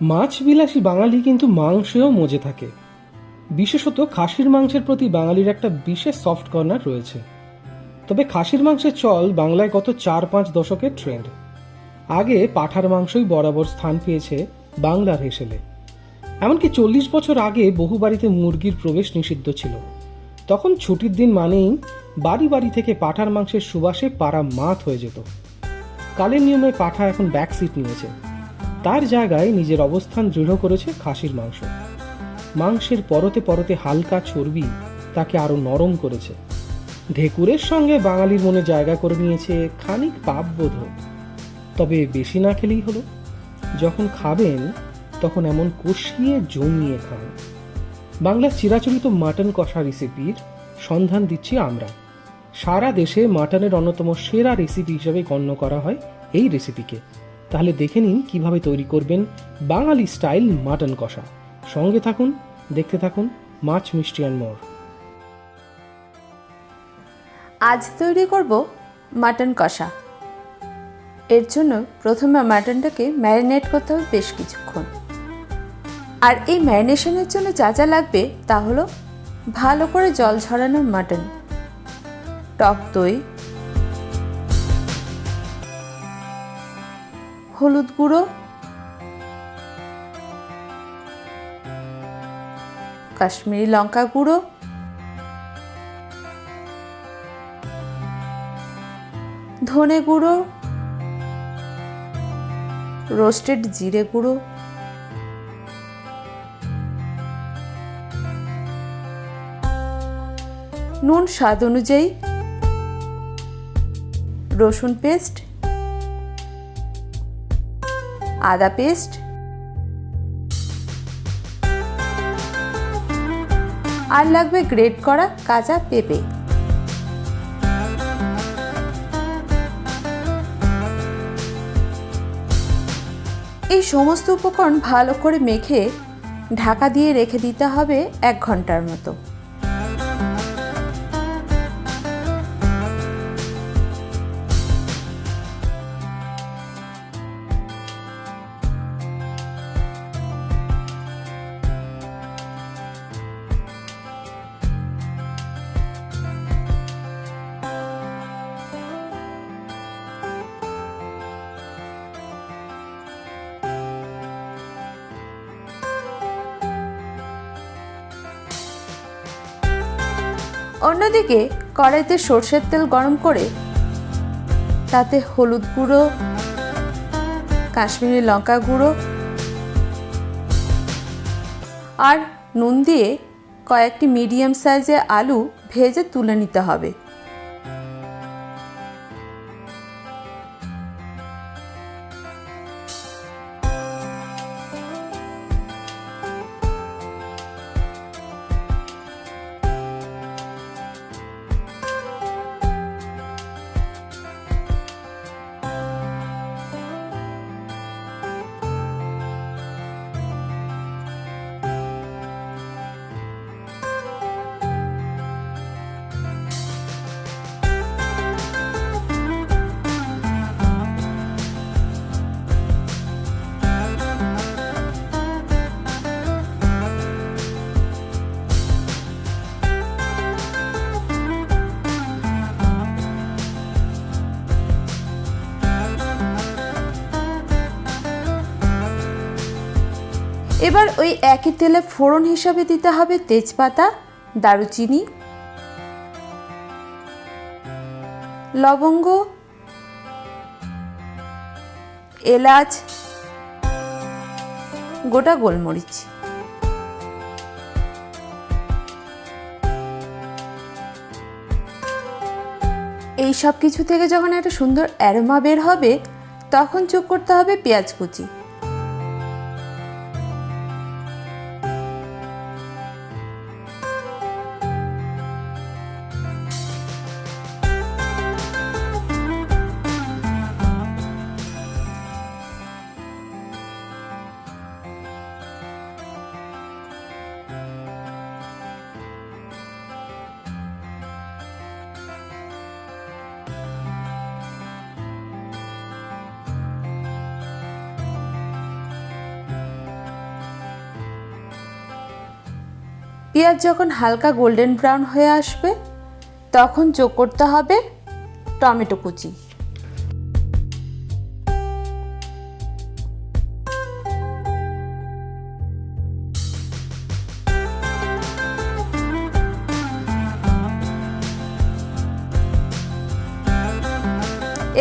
মাছ বিলাসী বাঙালি কিন্তু মাংসেও মজে থাকে। বিশেষত খাসির মাংসের প্রতি বাঙালির একটা বিশেষ সফট কর্নার রয়েছে। তবে খাসির মাংসের চল বাংলায় গত 4-5 দশকের ট্রেন্ড। আগে পাঁঠার মাংসই বরাবর স্থান পেয়েছে বাংলার হেসেলে। এমনকি 40 বছর আগে বহু বাড়িতে মুরগির প্রবেশ নিষিদ্ধ ছিল। তখন ছুটির দিন মানেই বাড়ি বাড়ি থেকে পাঁঠার মাংসের সুবাসে পাড়া মাত হয়ে যেত। কালের নিয়মে পাঁঠা এখন ব্যাক সিট নিয়েছে। তার জায়গায় নিজের অবস্থান দৃঢ় করেছে খাসির মাংস। মাংসের পরতে পরতে হালকা চর্বি তাকে আরো নরম করেছে। ঢেকুরের সঙ্গে বাঙালির মনে জায়গা করে নিয়েছে খানিক পাপবোধ। তবে বেশি না খেলেই হলো। যখন খাবেন তখন এমন কষিয়ে জমিয়ে খান। বাংলার চিরাচরিত মাটন কষা রেসিপির সন্ধান দিচ্ছি আমরা। সারা দেশে মাটনের অন্যতম সেরা রেসিপি হিসেবে গণ্য করা হয় এই রেসিপিকে। তাহলে দেখে নিন কিভাবে তৈরি করবেন বাঙালি স্টাইল মাটন কষা। সঙ্গে থাকুন, দেখতে থাকুন মাছ মিষ্টি অ্যান্ড মোর। আজ তৈরি করব মাটন কষা। এর জন্য প্রথমে মাটনটাকে ম্যারিনেট করতে হবে বেশ কিছুক্ষণ। আর এই ম্যারিনেশনের জন্য যা যা লাগবে তা হলো ভালো করে জল ঝরানো মাটন, টক দই, হলুদ গুঁড়ো, কাশ্মীরি লঙ্কা গুঁড়ো, ধনে গুঁড়ো, রোস্টেড জিরে গুঁড়ো, নুন স্বাদ অনুযায়ী, রসুন পেস্ট, আদা পেস্ট, আর লাগবে গ্রেট করা কাঁচা পেঁপে। এই সমস্ত উপকরণ ভালো করে মেখে ঢাকা দিয়ে রেখে দিতে হবে 1 ঘন্টার মতো। অন্যদিকে কড়াইতে সরষের তেল গরম করে তাতে হলুদ গুঁড়ো, কাশ্মীরি লঙ্কা গুঁড়ো আর নুন দিয়ে কয়েকটি মিডিয়াম সাইজের আলু ভেজে তুলে নিতে হবে। এবার ওই একই তেলে ফোড়ন হিসাবে দিতে হবে তেজপাতা, দারুচিনি, লবঙ্গ, এলাচ, গোটা গোলমরিচ। এই সব কিছু থেকে যখন একটা সুন্দর অ্যারোমা বের হবে তখন যোগ করতে হবে পেঁয়াজ কুচি। পেঁয়াজ যখন হালকা গোল্ডেন ব্রাউন হয়ে আসবে তখন যোগ করতে হবে টমেটো কুচি।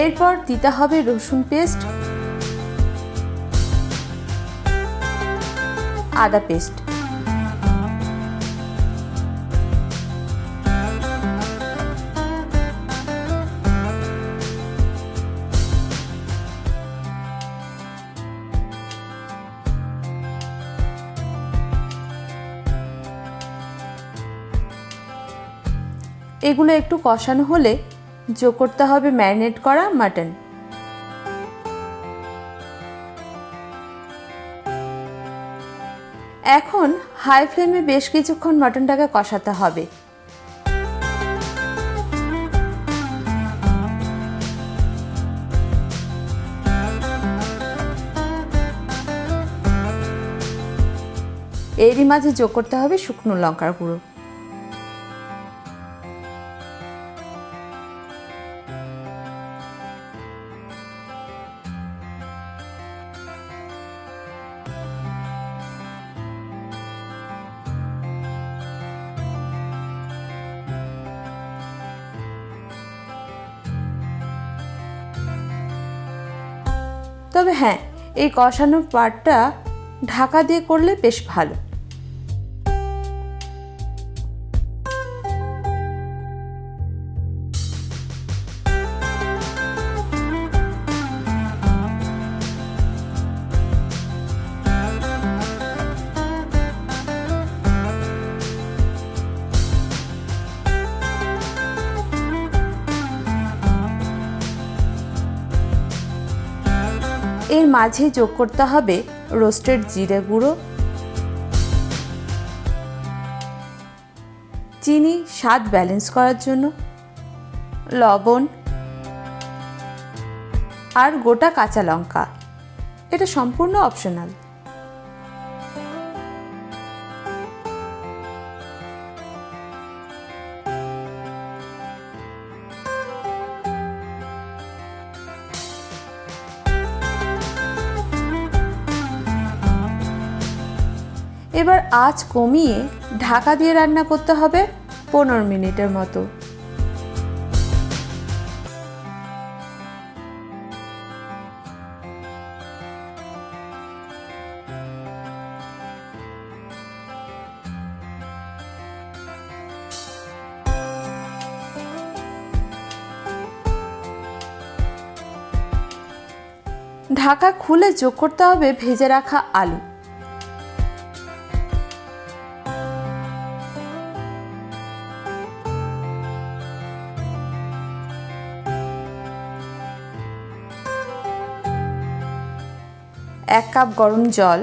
এরপর দিতে হবে রসুন পেস্ট, আদা পেস্ট। এগুলো একটু কষানো হলে যোগ করতে হবে ম্যারিনেট করা মাটন। এখন হাই ফ্লেমে বেশ কিছুক্ষণ মাটনটাকে কষাতে হবে। এরই মাঝে যোগ করতে হবে শুকনো লঙ্কার গুঁড়ো। তবে হ্যাঁ, এই কষানোর পার্টটা ঢাকা দিয়ে করলে বেশ ভালো। এর মাঝে যোগ করতে হবে রোস্টেড জিরে গুঁড়ো, চিনি স্বাদ ব্যালেন্স করার জন্য, লবণ আর গোটা কাঁচা লঙ্কা। এটা সম্পূর্ণ অপশনাল। এবার আঁচ কমিয়ে ঢাকা দিয়ে রান্না করতে হবে 15 মিনিটের মতো। ঢাকা খুলে যোগ করতে হবে ভেজে রাখা আলু। এক কাপ গরম জল,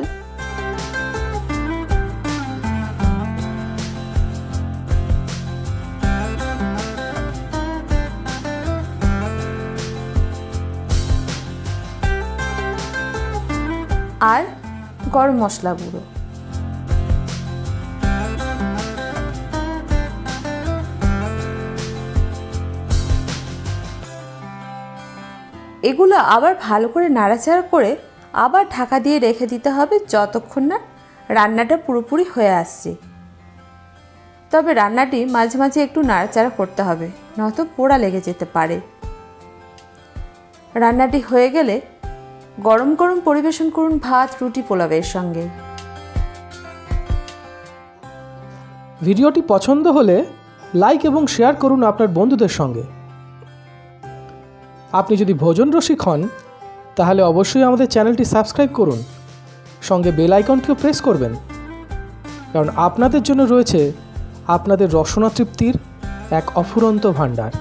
আর গরম মশলা গুঁড়ো। এগুলো আবার ভালো করে নাড়াচাড়া করে আবার ঢাকা দিয়ে রেখে দিতে হবে যতক্ষণ না রান্নাটা পুরোপুরি হয়ে আসছে। তবে রান্নাটি মাঝে মাঝে একটু নাড়াচাড়া করতে হবে, নয়তো পোড়া লেগে যেতে পারে। রান্নাটি হয়ে গেলে গরম গরম পরিবেশন করুন ভাত, রুটি, পোলাওয়ের সঙ্গে। ভিডিওটি পছন্দ হলে লাইক এবং শেয়ার করুন আপনার বন্ধুদের সঙ্গে। আপনি যদি ভোজন রসিক হন তাহলে অবশ্যই আমাদের চ্যানেলটি সাবস্ক্রাইব করুন, সঙ্গে বেল আইকনটিও প্রেস করবেন, কারণ আপনাদের জন্য রয়েছে আপনাদের রসনা তৃপ্তির এক অফুরন্ত ভাণ্ডার।